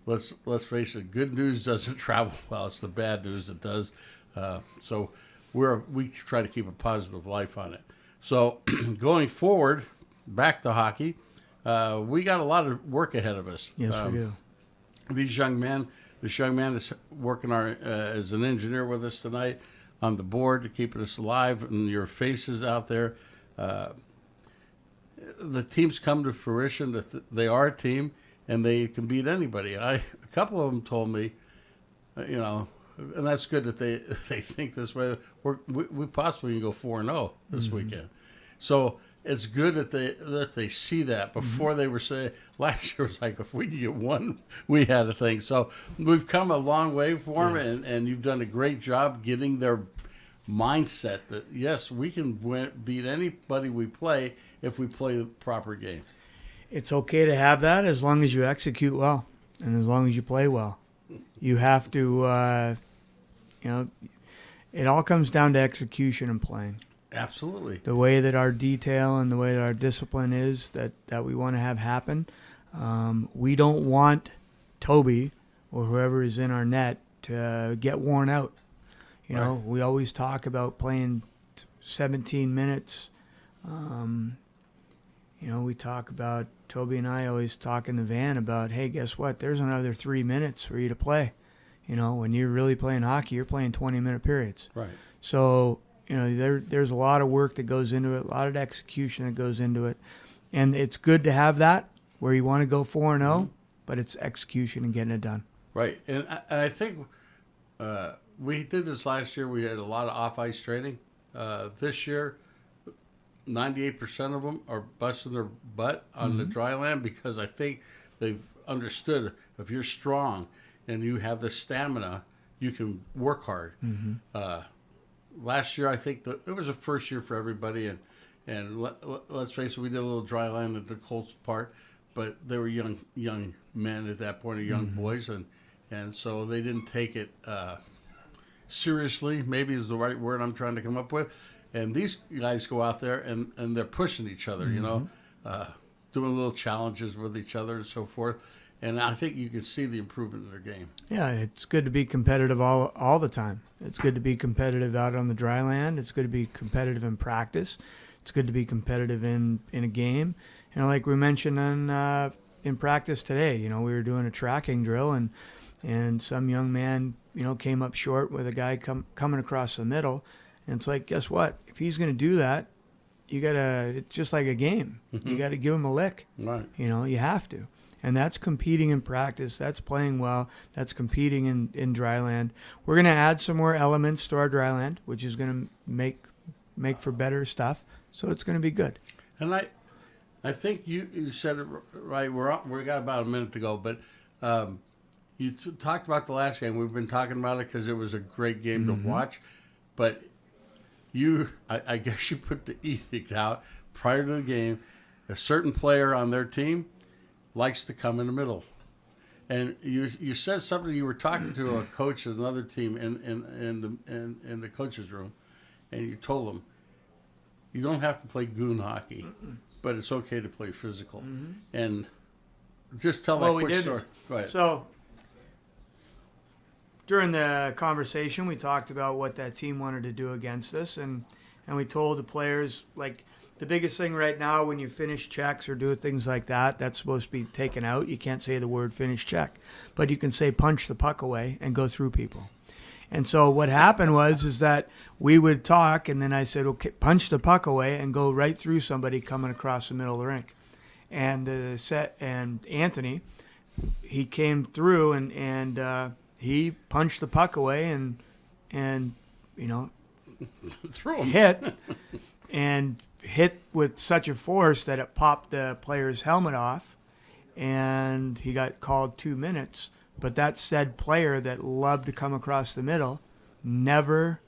let's face it, good news doesn't travel well. It's the bad news that does. So we try to keep a positive life on it. So going forward, back to hockey, we got a lot of work ahead of us. Yes, we do. This young man is working as an engineer with us tonight on the board, keeping us alive, and your faces out there. The teams come to fruition that they are a team and they can beat anybody. A couple of them told me, and that's good that they think this way. We possibly can go 4-0 this weekend. So it's good that they see that. Before they were saying last year was like, if we could get one, we had a thing. So we've come a long way for them, and you've done a great job getting their mindset that yes, we can beat anybody we play if we play the proper game. It's okay to have that as long as you execute well and as long as you play well. You have to, it all comes down to execution and playing. Absolutely. The way that our detail and the way that our discipline is that we want to have happen. We don't want Toby or whoever is in our net to get worn out. You know, we always talk about playing 17 minutes. We talk about, Toby and I always talk in the van about, hey, guess what? There's another 3 minutes for you to play. When you're really playing hockey, you're playing 20-minute periods. Right. So, there's a lot of work that goes into it, a lot of execution that goes into it. And it's good to have that where you want to go 4-0, but it's execution and getting it done. Right. And I think we did this last year. We had a lot of off-ice training. This year, 98% of them are busting their butt on the dry land because I think they've understood if you're strong and you have the stamina, you can work hard. Last year, I think it was the first year for everybody, and let's face it, we did a little dry land at the Colts part, but they were young men at that point, or young boys, and so they didn't take it seriously, maybe is the right word I'm trying to come up with. And these guys go out there and they're pushing each other, doing little challenges with each other and so forth. And I think you can see the improvement in their game. Yeah, it's good to be competitive all the time. It's good to be competitive out on the dry land. It's good to be competitive in practice. It's good to be competitive in a game. Like we mentioned in practice today, we were doing a tracking drill and some young man, came up short with a guy coming across the middle. And it's like, guess what? If he's going to do that, it's just like a game. You got to give him a lick. Right. You have to. And that's competing in practice. That's playing well. That's competing in dry land. We're going to add some more elements to our dry land, which is going to make for better stuff. So it's going to be good. And I think you said it right. We got about a minute to go, but you talked about the last game. We've been talking about it because it was a great game to watch. But I guess you put the edict out prior to the game. A certain player on their team likes to come in the middle. And you said something. You were talking to a coach of another team in the coach's room, and you told them, you don't have to play goon hockey, but it's okay to play physical. And just tell that quick story. Go ahead. So during the conversation, we talked about what that team wanted to do against us, and we told the players, like, the biggest thing right now when you finish checks or do things like that, that's supposed to be taken out. You can't say the word finish check, but you can say punch the puck away and go through people. And so what happened is that we would talk, and then I said, okay, punch the puck away and go right through somebody coming across the middle of the rink. And Anthony, he came through and he punched the puck away and threw him. hit with such a force that it popped the player's helmet off, and he got called 2 minutes. But that said player that loved to come across the middle never,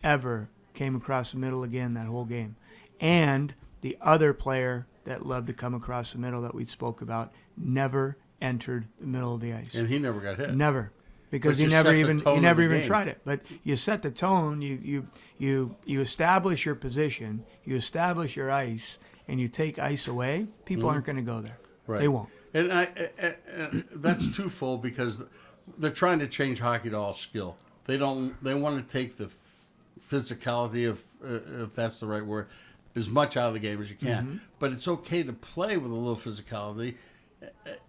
ever came across the middle again that whole game. And the other player that loved to come across the middle that we spoke about never entered the middle of the ice. And he never got hit. Never. Because he never even tried it. But you set the tone, you establish your position, you establish your ice, and you take ice away, people aren't going to go there. Right. They won't. And and that's twofold because they're trying to change hockey to all skill. They want to take the physicality of, if that's the right word, as much out of the game as you can. Mm-hmm. But it's okay to play with a little physicality.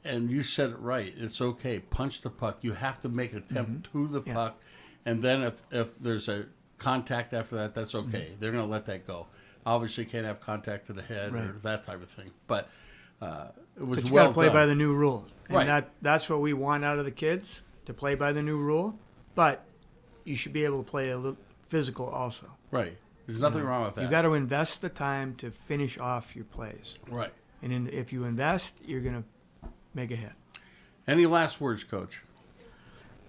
And you said it right. It's okay. Punch the puck. You have to make an attempt to the puck. And then if there's a contact after that, that's okay. They're going to let that go. Obviously, you can't have contact to the head or that type of thing. But it was But you well got to play done. by the new rules. And Right. that's what we want out of the kids, to play by the new rule. But you should be able to play a little physical also. Right. There's nothing wrong with that. You got to invest the time to finish off your plays. Right. And if you invest, you're going to make a hit. Any last words, Coach?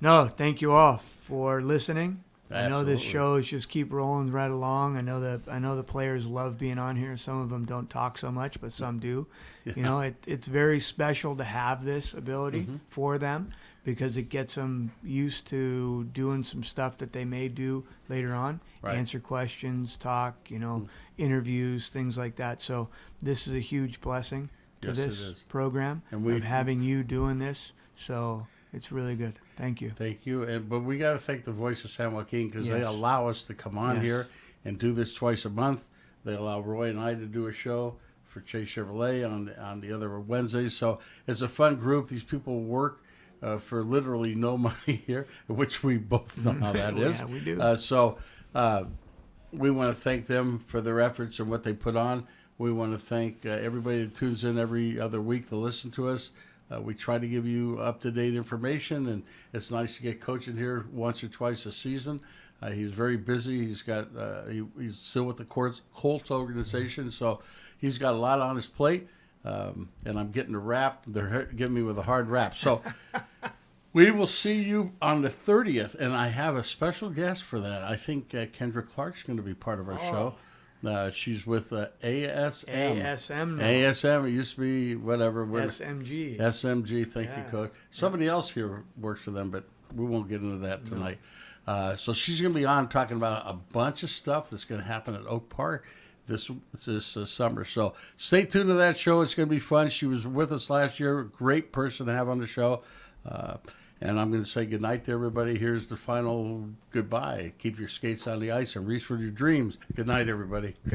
No, thank you all for listening. I know this Absolutely. show is just keep rolling right along. I know the players love being on here. Some of them don't talk so much, but some do. Yeah. You know, it's very special to have this ability for them because it gets them used to doing some stuff that they may do later on. Right. Answer questions, talk, interviews, things like that. So this is a huge blessing to Yes, it this is. program And we- of having you doing this. So it's really good. Thank you. Thank you. But we got to thank the Voice of San Joaquin because they Yes. allow us to come on Yes. here and do this twice a month. They allow Roy and I to do a show for Chase Chevrolet on the other Wednesdays. So it's a fun group. These people work for literally no money here, which we both know how that is. Yeah, we do. We want to thank them for their efforts and what they put on. We want to thank everybody that tunes in every other week to listen to us. We try to give you up-to-date information, and it's nice to get Coach in here once or twice a season. He's very busy. He's got he's still with the Colts organization, so he's got a lot on his plate. And I'm getting a wrap. They're giving me with a hard wrap. So we will see you on the 30th, and I have a special guest for that. I think Kendra Clark's going to be part of our show. She's with ASM. ASM now. ASM. It used to be whatever. SMG. SMG. Thank you, Yeah. Coach. Somebody else here works for them, but we won't get into that tonight. So she's going to be on talking about a bunch of stuff that's going to happen at Oak Park this summer. So stay tuned to that show. It's going to be fun. She was with us last year. Great person to have on the show. And I'm going to say goodnight to everybody. Here's the final goodbye. Keep your skates on the ice and reach for your dreams. Good night, everybody. Good night.